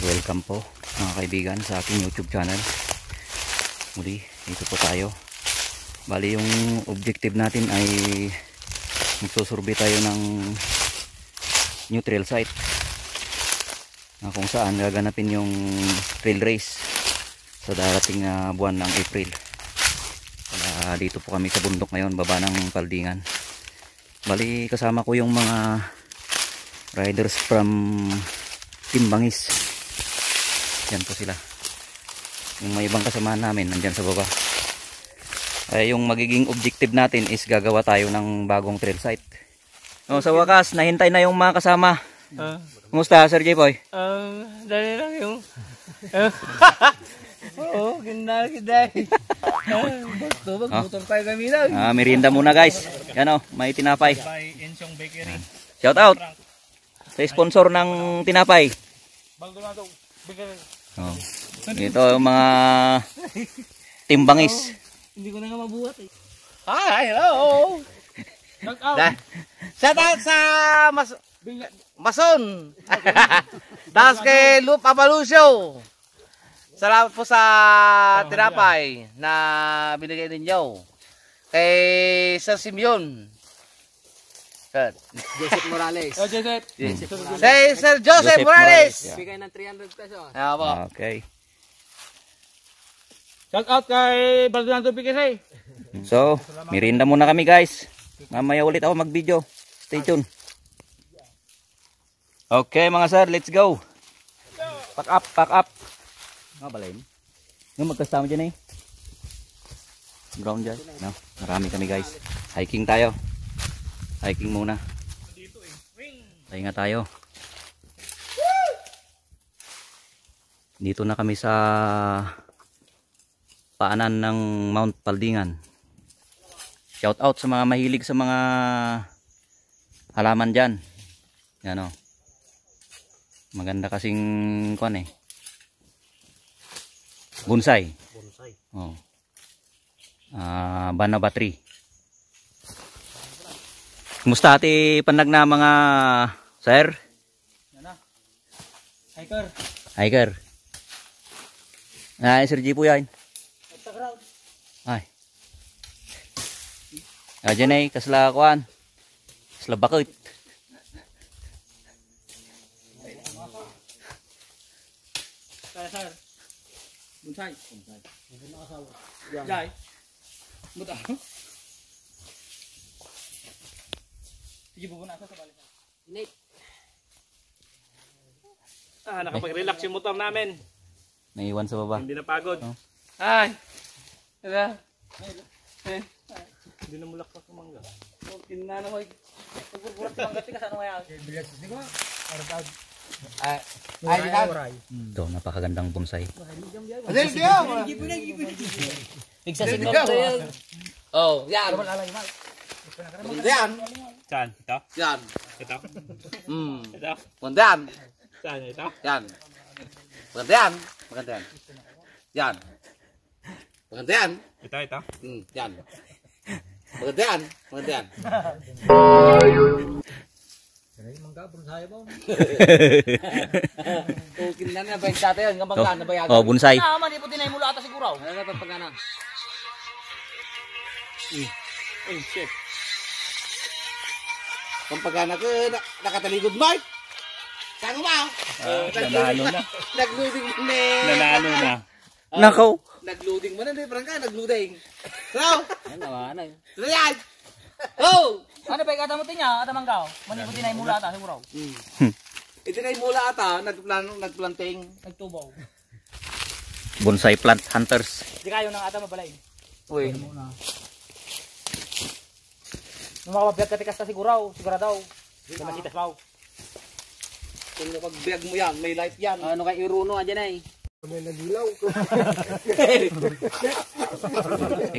Welcome po mga kaibigan sa aking YouTube channel. Muli, dito po tayo. Bali yung objective natin ay magsusurvey tayo ng new trail site na kung saan gaganapin yung trail race sa darating na buwan ng April. Dito po kami sa bundok ngayon, baba ng Paldingan. Bali kasama ko yung mga riders from Team Bangis. Yan po sila. Yung may ibang kasamahan namin nandyan sa baba. Yung magiging objective natin is gagawa tayo ng bagong trail site. Sa wakas nahintay na yung mga kasama. Kumusta Sir J-Boy? Dali lang yung oo, ganda. Magmotor tayo kami lang. Merienda muna guys. Yan may tinapay. By Enchong Bakery. Shout out sa sponsor ng tinapay. Baldonado Bakery. Ito yung mga Team Bangis. Hindi ko na nga mabuhat eh. Hi, hello. Shout out sa Mason. Das kay Loop Abalusyo. Salamat po sa tinapay na binigay ninyo. Kay Sir Simeon. Joseph Morales. Oh, Joseph. Say Sir Joseph Morales. Bigay ng 300 pesos. Okay. Shout out kay Baldonado Bakery. So, merienda muna kami guys. Mamaya ulit ako mag-video. Stay tuned. Okay mga sir, let's go. Pack up. Balayin. Yung magkasama dyan ground dyan. No, marami kami guys. Hiking tayo. Hiking muna. Pahinga tayo. Dito na kami sa paanan ng Mount Paldingan. Shout out sa mga mahilig sa mga halaman dyan. Yan maganda kasing kuan bonsai. Banaba tree. Kumusta ati panag na mga sir? Hiker. Sir G po yan. Ay. Dyan kasla kuan. Kasla bakit. Sir. Bonsai. Jai. Buta. Sige po na sa balik. Init. Nakapag-relax yung motor namin. Naiwan sa baba. Hindi na pagod. Ay. Diba? Hindi na mulak pa kumangga. Okay na naman. Pagbuburat mangga tika sa ano kaya? Bilas di ko. Aragad. Ito, napakagandang bonsai. Adel dia. Bigsa signal to yan. Oh, yan. Yan. Saan? Ito? Yan. Ito? Ito? Magandaan. Saan? Ito? Yan. Magandaan. Magandaan. Yan. Magandaan. Ito? Yan. Magandaan. Magandaan. Okay na na bayad dati yun. Gambang na bayad. Bonsai. Mani po tinay mula ata siguro. Ano na pagpagana? Ay, shit. Pampagana ko nakataligod Mike. Saan mo ba? Nanalo na. Nagloading mo na. Nanalo na. Nakaw. Nagloading mo na. Prangka, nagloading. Hello? Ano yun? Ano yan? Oh! Ano pa ikatamutin niya? Atamanggaw? Mani po tinay mula ata siguro. Itinay mula ata. Nagplanting. Nagtubaw. Bonsai plant hunters. Di kayo nang ata mabalain. Uy. Nung makapagbiag ka tikas na siguro daw. Hindi masitas mo. Kung napagbiag mo yan, may light yan. Ano kay Iruno andyan ay? May nagilaw.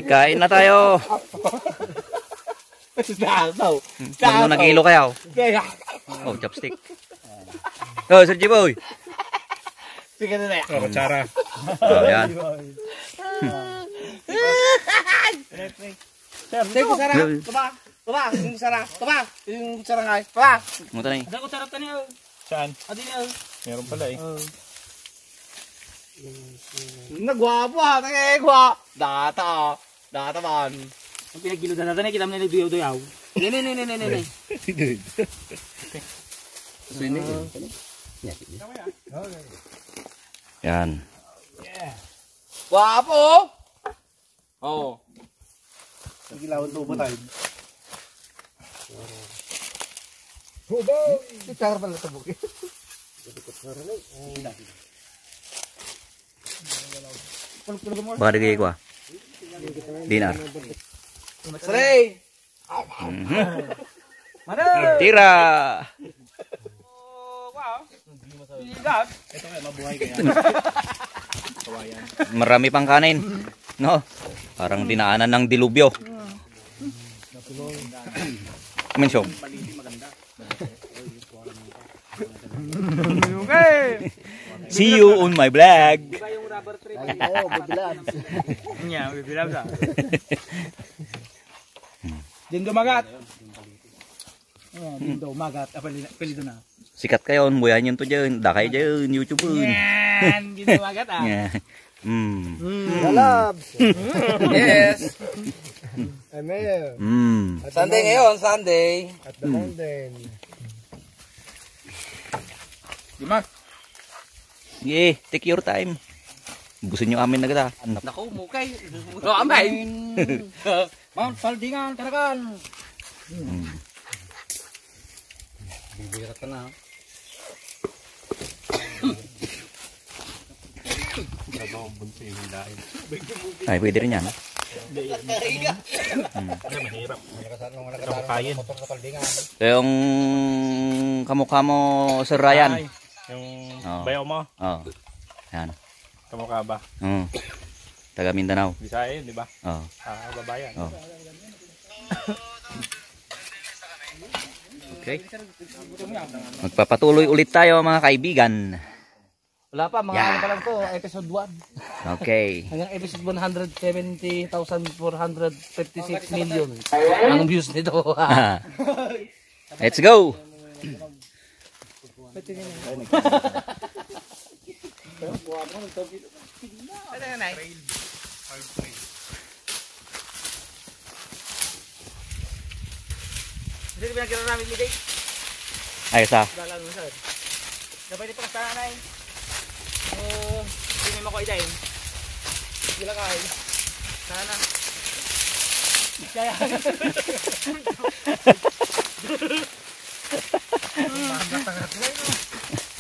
Kain na tayo. Daw. Ano nag-ilo kayo? Chopstick. Sir G-Boy. Sige na yan. Kutsara. Yan. Sige, kusara. Taba, yung kusara. Taba, yung kusara nga. Taba. Muta na Ada kutsara tani. Saan? Adi na. Meron pala Nagwapo ha, nagigwa. Data man. Ang pinagilo na natin, kita mo na nagduyaw-duyaw. Ne. Yan. Gwapo. Oh. Nagilawan tubo tayo. Icar pala ito bukit. Baka digay ko ah. Dinar. Salay. Mana? Tira! Bigat. Marami pang kanin. No? Parang dinaanan ng dilubyo. Mensyong. Okay. See you on my vlog. Diba yung rubber tree? Oo, bibilabs. Nya, bibilab sa. Dindo magat. Oh, dindo magat. Apelido na. Sikat kayo, buyan yun to dyan. Dakay dyan, YouTube. Yan, dindo magat ah. Yeah. Bibilabs. Yes. Emil, Sunday ngayon, Sunday. at the mountain. Dimas. Yeah, take your time. Busin nyo amin na gata. Naku, mukay. Amay. Mount Paldingan, Tarakan. Bibirat ka na. Ay, pwede rin yan. Kain. Ito yung kamukha mo, Sir Ryan. Yung Oo. bayaw mo, Oh. Yan. kamukha ba? Taga Mindanao. Bisaya yun, di ba? Oh. Babayan. Oh. Okay. Magpapatuloy ulit tayo mga kaibigan. Wala pa, mga Yeah. ano pa lang to, episode 1. Okay. Hanggang episode 170,456 million ang views nito. Let's go. Hindi ko pinagkira namin ni Dave. Ayos ah. Dalang mo sir. Dapat ito sa nanay. Hindi mo ko idayin. Sila kain. Sana. Kaya.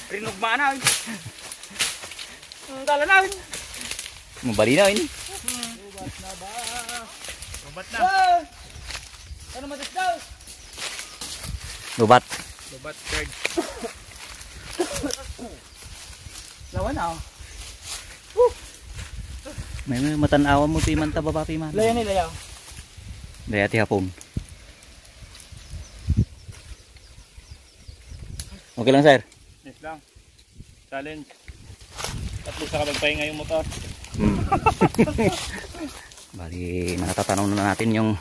Rinugma na. Ang dala na. Mabali na ini. Lubat na. Ano matas daw? Lubat. Lubat third. Lawan na. May matanawan mo piman ta baba piman. Layan nila yaw. Dayati hapon. Okay lang sir. Yes lang. Challenge. At least nakapagpahinga yung motor. Bali, natatanaw na natin yung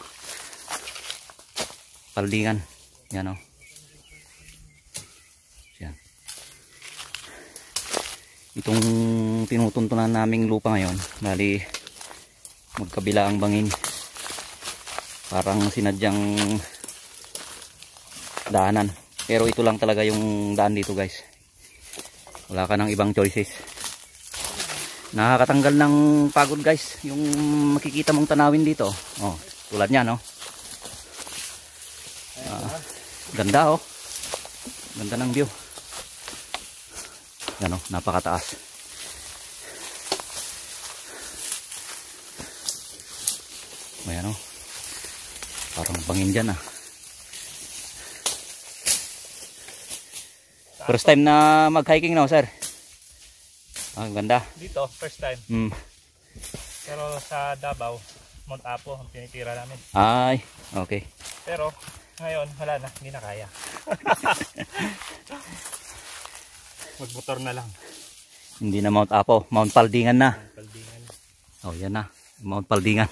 paldingan. Yan o. Yan. Itong tinutuntunan naming lupa ngayon, bali magkabila ang bangin. Parang sinadyang daanan. Pero ito lang talaga yung daan dito guys. Wala ka ng ibang choices. Nakakatanggal ng pagod guys. Yung makikita mong tanawin dito. Oh, tulad niya no. Ganda oh. Ganda ng view. Yan oh, napakataas. Ayan oh. Parang bangin dyan ah. First time na mag-hiking na sir. Ah, ganda. Dito, first time. Pero sa Davao, Mount Apo ang tinitira namin. Ay, okay. Pero ngayon, wala na, hindi na kaya. Magmotor na lang. Hindi na Mount Apo, Mount Paldingan na. Paldingan. Oh, yan na, Mount Paldingan.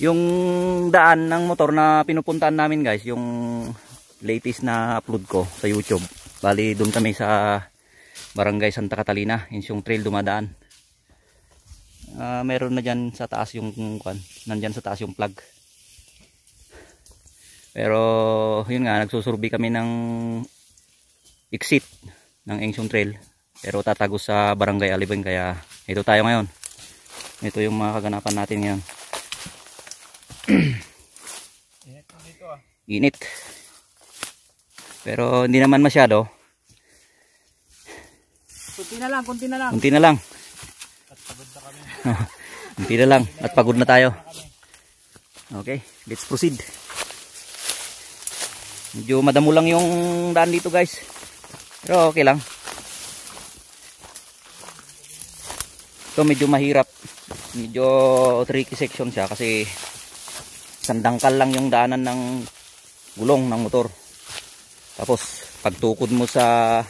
Yung daan ng motor na pinupuntaan namin guys, yung latest na upload ko sa YouTube. Bali, doon kami sa Barangay Santa Catalina, Insyong Trail dumadaan. Meron na dyan sa taas yung nandyan sa taas yung plug. Pero yun nga, nagsusurvey kami ng exit ng Insyong Trail, pero tatagos sa Barangay Alibeng, kaya ito tayo ngayon. Ito yung mga kaganapan natin ngayon. Init dito ah. Init. Pero hindi naman masyado. Kunti na lang, kunti na lang. Kunti na lang. At pagod na kami. Kunti na lang at pagod na tayo. Okay, let's proceed. Medyo madamo lang yung daan dito guys, pero okay lang. Ito medyo mahirap, medyo tricky section siya kasi sandangkal lang yung daanan ng gulong ng motor. Tapos pagtukod mo sa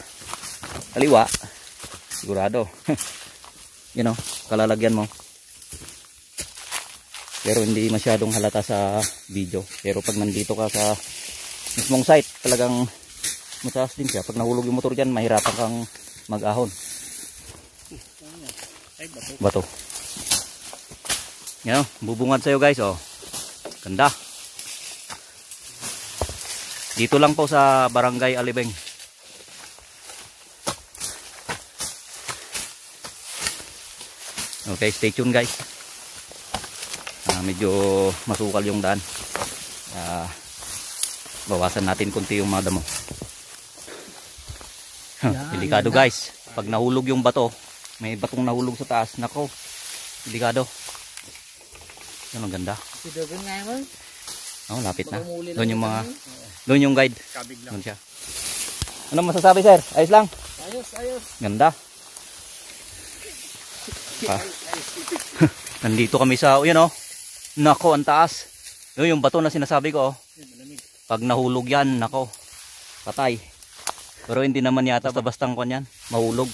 kaliwa, sigurado you know, kalalagyan mo. Pero hindi masyadong halata sa video. Pero pag nandito ka sa mismong site, talagang mataas din siya. Pag nahulog yung motor dyan, mahirapan kang mag-ahon. Bato. Yan, bubungad sa'yo guys. Oh. Ganda. Dito lang po sa Barangay Alibeng. Okay, stay tuned guys. Medyo masukal yung daan. Bawasan natin konti yung mga damo. Delikado guys. Pag nahulog yung bato, may batong nahulog sa taas, nako, delikado. Yan ang ganda. Sidogan nga yun. Oh, lapit na. Magumuli Doon lang yung mga, kami. doon yung guide. Kabig lang. Doon siya. Ano masasabi sir? Ayos lang? Ayos, ayos. Ganda. Nandito kami sa, yun oh. Nako, ang taas. Yun yung bato na sinasabi ko oh. Pag nahulog yan, nako, patay. Pero hindi naman yata basta-bastang kon yan, mahulog.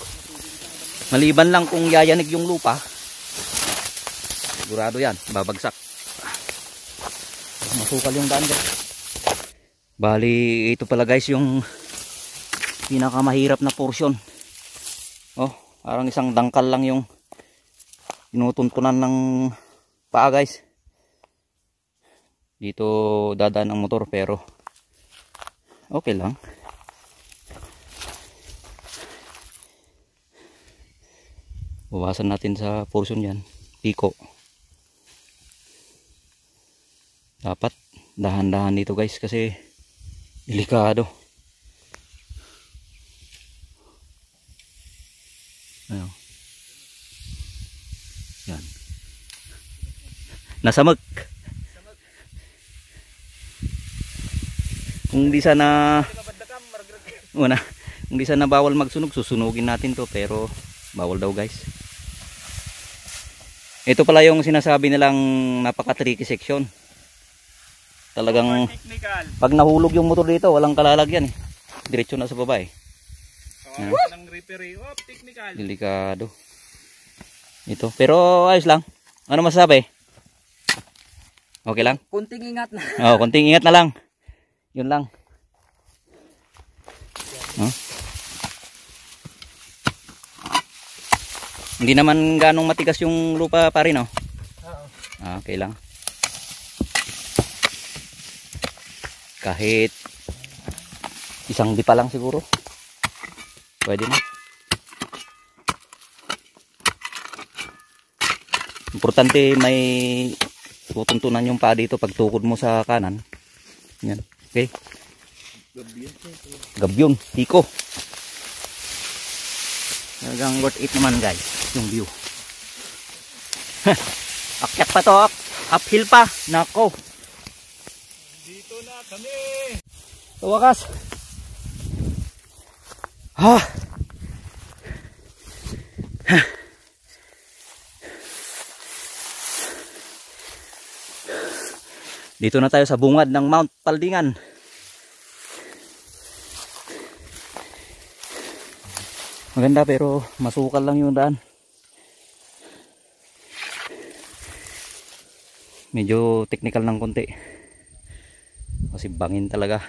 Maliban lang kung yayanig yung lupa, sigurado yan, babagsak. Masukal yung daan guys. Bali, ito pala guys yung pinakamahirap na portion. Oh, parang isang dangkal lang yung tinutuntunan ng paa guys. Dito dadaan ang motor pero okay lang. Bawasan natin sa portion yan. Piko. Dapat dahan-dahan dito guys kasi delikado. Ayun. Yan. Nasamag. Kung di sana kung di sana bawal magsunog, susunugin natin to, pero bawal daw guys. Ito pala yung sinasabi nilang napaka-tricky section. Talagang Technical. pag nahulog yung motor dito, walang kalalagyan eh. Diretso na sa baba eh. Kawawa ng referee. Oh, technical. Delikado. Ito, pero ayos lang. Ano masasabi? Okay lang? Kunting ingat na. Oh, konting ingat na lang. Yun lang. Huh? Hindi naman ganong matigas yung lupa pa rin, oh. Oo. Okay lang. Kahit isang dipa lang siguro. Pwede na. Importante may tutuntunan yung paa dito pag tukod mo sa kanan. Yan. Okay. Gabyon. Tiko. Talagang worth it naman guys. Yung view. Akyat pa to. Uphill pa. Nako. Dito na kami. Sa wakas. Dito na tayo sa bungad ng Mount Paldingan. Maganda pero masukal lang yung daan. Medyo technical ng konti. Kasi bangin talaga.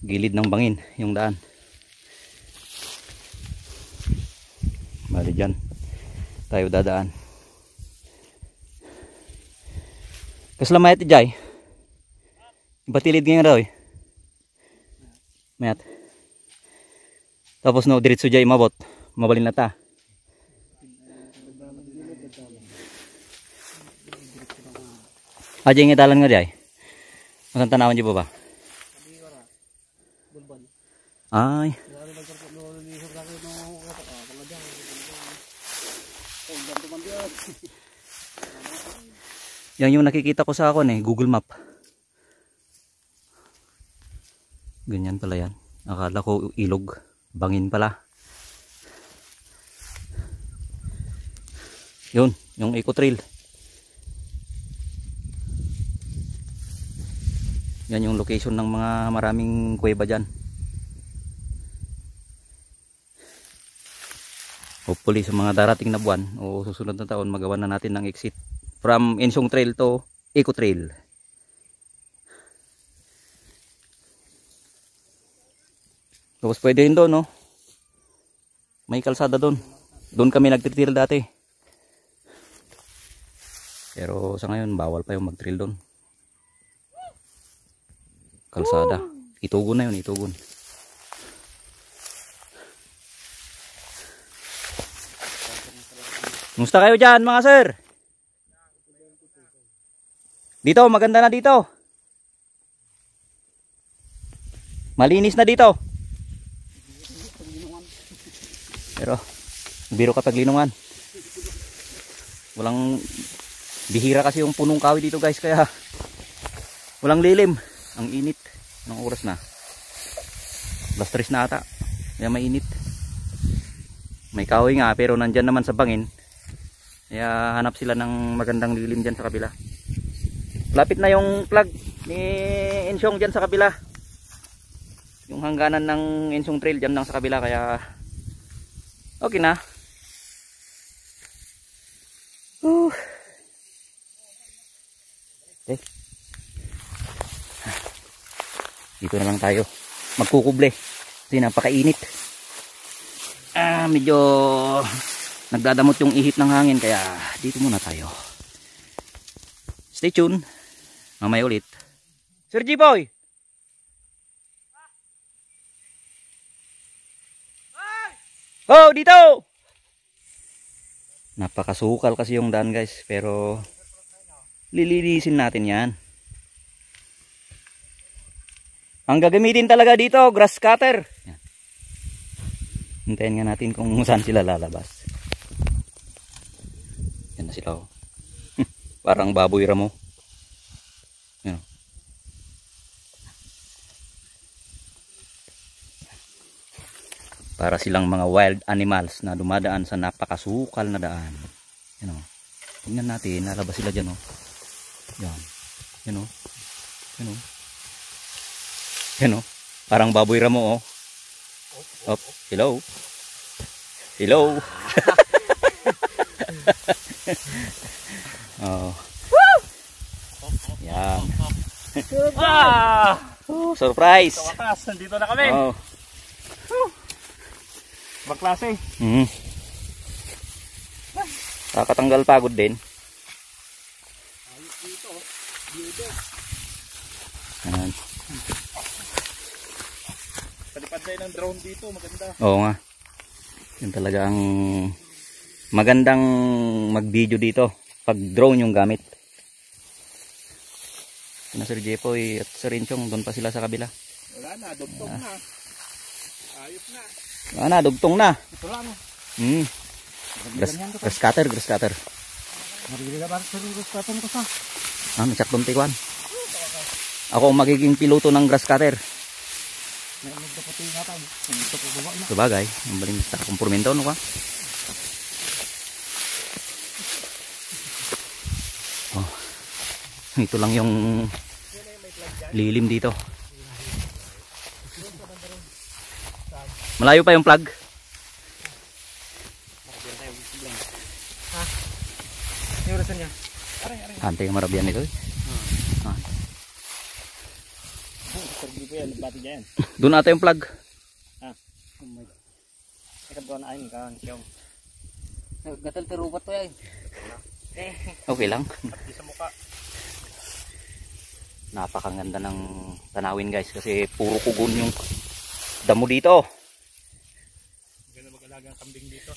Gilid ng bangin yung daan. Bali dyan tayo dadaan. Kaslamayat ijay. Batilid ngayon raw eh. Mayat. Tapos no diretso jay mabot. Mabalin na ta. Aja nga dalan nga jay. Masan tanawan di ba ba? Ay. Yan yung nakikita ko sa Google Map. Ganyan pala yan. Akala ko ilog. Bangin pala. Yun, yung eco trail. Yan yung location ng mga maraming kuweba dyan. Hopefully sa mga darating na buwan o susunod na taon magawa na natin ng exit from Ensong Trail to Eco Trail. Tapos pwede rin doon, no? May kalsada doon. Doon kami nagtitrail dati. Pero sa ngayon bawal pa yung mag-trail doon. Kalsada. Itugon na yun, itugon. Musta kayo dyan mga sir? Dito, maganda na dito. Malinis na dito. Pero biro kapag linungan. Walang bihira kasi yung punong kahoy dito guys, kaya walang lilim. Ang init. Anong oras na? Alas 3 na ata. Kaya mainit. May kahoy nga pero nandyan naman sa bangin. Kaya hanap sila ng magandang lilim dyan sa kabila. Lapit na yung plug ni Ensyong dyan sa kabila. Yung hangganan ng Ensong Trail dyan lang sa kabila, kaya okay na. Okay. Dito na lang tayo magkukuble kasi napakainit. Medyo nagdadamot yung ihip ng hangin, kaya dito muna tayo. Stay tuned. Mamaya ulit. Sir G-Boy! Oh, dito! Napakasukal kasi yung daan guys, pero lilinisin natin yan. Ang gagamitin talaga dito, grass cutter. Yan. Hintayin nga natin kung saan sila lalabas. Yan na sila, oh. Parang baboy ramo. Yan. Para silang mga wild animals na dumadaan sa napakasukal na daan. Yan, oh. Tingnan natin, lalabas sila dyan, oh. Yan. Yan, oh. Yan, oh. Yan, oh. Parang baboy ramo, oh. Oh, hello. Hello. Oh. Yan. Surprise. Sa wakas, nandito na kami. Oh. Baklase. Kakatanggal pagod din. Yan. Palipad tayo ng drone dito, maganda. Oo nga. Yun talaga ang magandang mag-video dito pag drone yung gamit. Sina Sir Jepoy at Sir Inchong, doon pa sila sa kabila. Wala na, dugtong na. Ayos na. Wala na, dugtong na. Ito lang. Grass cutter, grass cutter. Marili na ba sa grass cutter ko sa? Nagsakton tikwan. Ako ang magiging piloto ng grass cutter. Sabagay, ang baling sa kumpurmento, no ka? Oh, ito lang yung lilim dito. Malayo pa yung plug. Yung orasan niya. Hantay ang marabian nito. Doon ata yung plug. Ikat doon ay kan siyong. Gatal terubat to yan. Okay lang. At di sa mukha. Napakaganda ng tanawin guys kasi puro kugon yung damo dito. Maganda mag-alagang kambing dito.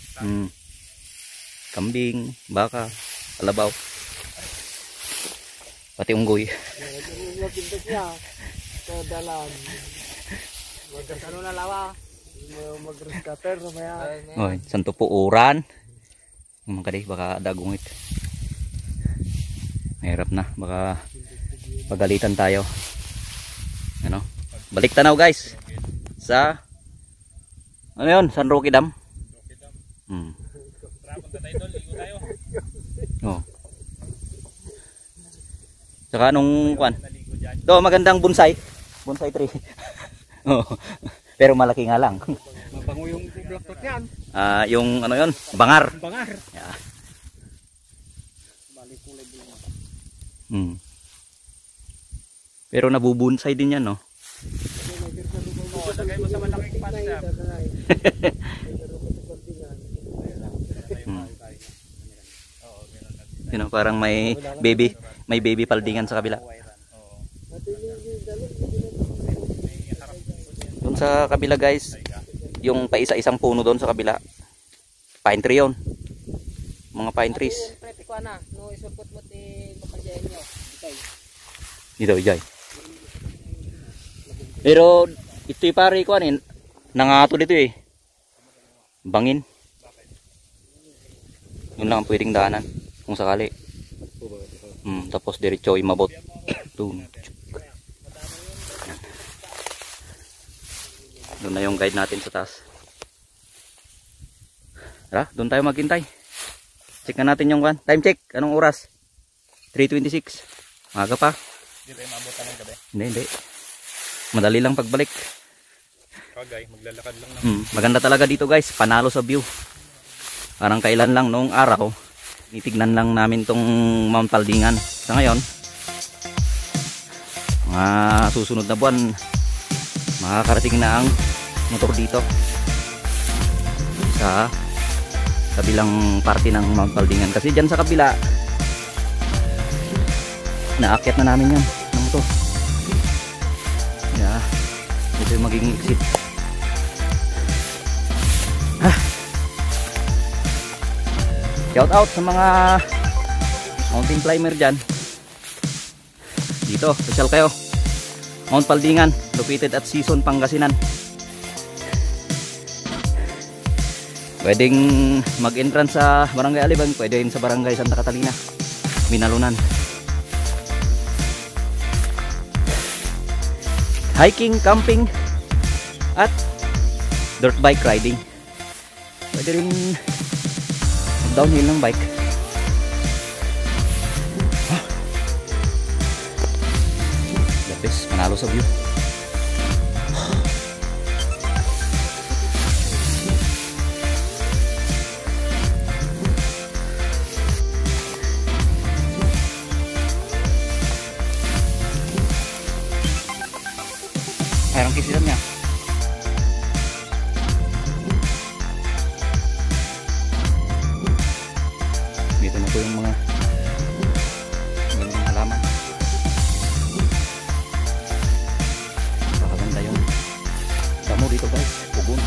Kambing, baka, kalabaw. Pati unggoy. Yung pintas niya. Sa dalan. Ano na lawa? Mag-rescatter mamaya. Oy, santo po uran. Mga kadi, baka dagungit. Mahirap na, baka pagalitan tayo. Ano? Balik tanaw guys. Sa ano yun? San Roque Dam? Tara, punta tayo doon. Ligo tayo. Oh. Saka anong kwan? Naligo dyan. Do, magandang bonsai. Bonsai tree. Oh. Pero malaki nga lang. Mabango yung blacktot yan. Yung ano yun? Bangar. Bangar. Yeah. Balik kulay bunga. Pero nabubonsai din yan, no? Oo, lagay mo sa malaking pan siya. Oo, gano'n lang. You know, parang may baby paldingan sa kabila. Oo. Doon sa kabila guys, yung paisa-isang puno doon sa kabila. Pine tree yun. Mga pine trees. Prete ko na. No, isupot mo ti kapagyayan nyo. Dito, Jay. Pero ito'y pare ko anin, nangato dito eh. Bangin. Yun lang ang pwedeng daanan kung sakali. Tapos diretso imabot. Doon. Doon na yung guide natin sa taas. Tara, doon tayo maghintay. Check na natin yung kan. Time check. Anong oras? 3:26. Maga pa. Hindi tayo maabutan ng gabi. Hindi. Madali lang pagbalik. Kagay, maglalakad lang na. Maganda talaga dito guys. Panalo sa view. Parang kailan lang noong araw. Titignan lang namin tong Mount Paldingan. Sa ngayon, mga susunod na buwan, makakarating na ang motor dito. Sa kabilang parte ng Mount Paldingan. Kasi dyan sa kabila, naakyat na namin yan ng motor. Yeah, ito yung magiging exit. Shout out sa mga mountain climber dyan. Dito, special kayo. Mount Paldingan, located at Sison, Pangasinan. Pwedeng mag-entrance sa Barangay Alibag, pwede rin sa Barangay Santa Catalina, Minalunan. Hiking, camping, at dirt bike riding. Pwede rin downhill ng bike. The best, panalo sa view. Ayan ang kisilan niya. Dito na po yung mga halaman. Napakaganda yung damo dito guys. Pugon.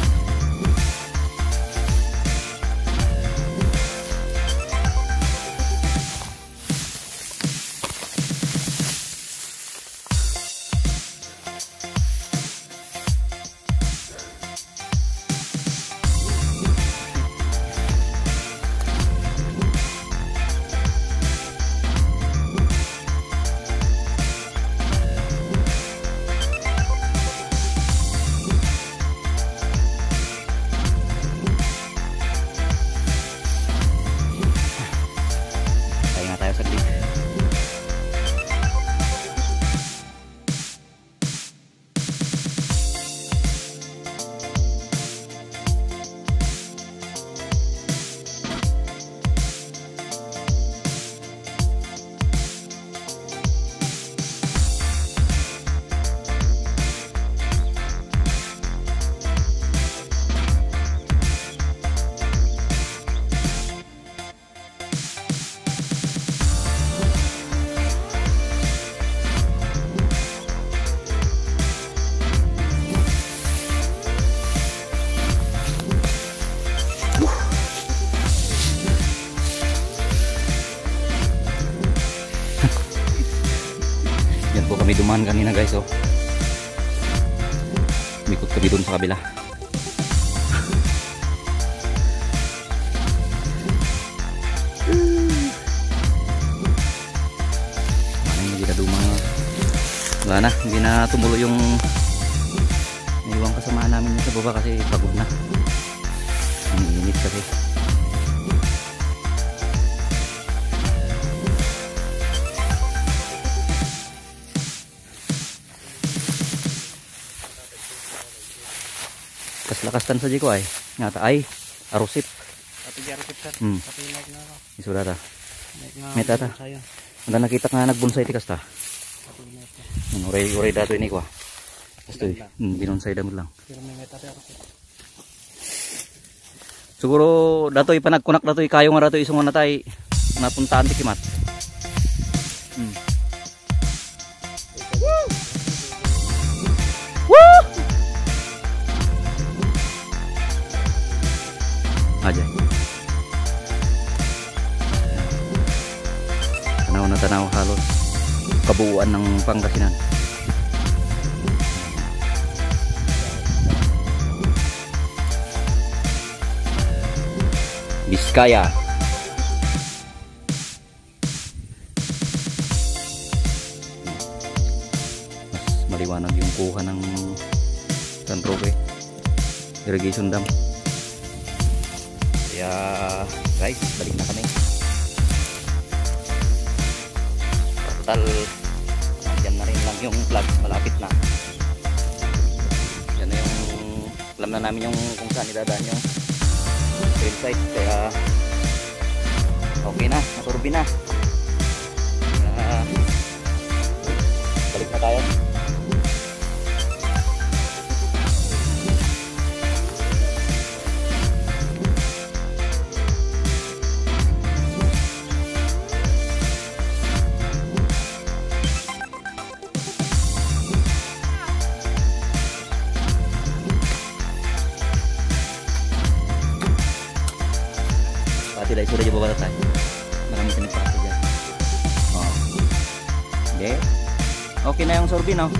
dumaan kanina guys, oh. Umikot kami dun sa kabila. Hindi na dumang. Wala na, hindi na tumulo yung naiwang kasamaan namin sa baba kasi pagod na. Ang init kasi. Lakas tan saja ko ay ngata ay arusip Tapi di arusip sir. Hmm. Tapi naik na ako. Isuda ta Naik na. meta ta Saya. anda nakita nga nagbonsai tikas ta Tapi naik na. uray dato ini ko basta binonsai damod lang Pero may meta pero ako. siguro dato ipanagkunak dato kayo nga dato isong na tay napuntaan ti kimat. Aja. Tanaw na tanaw halos kabuuan ng Pangasinan. Biskaya. Mas maliwanag yung kuha ng San Roque irrigation dam. Kaya guys, balik na kami. Total yan na rin lang yung vlog, malapit na. Yan na yung alam na namin yung kung saan idadaan yung trail site, kaya okay na, nasurbi na. Kaya balik na tayo. Tidak sudah coba batasan. Marami pinagpasa dyan. Oh. Okay. Okay na yung sorbin, no?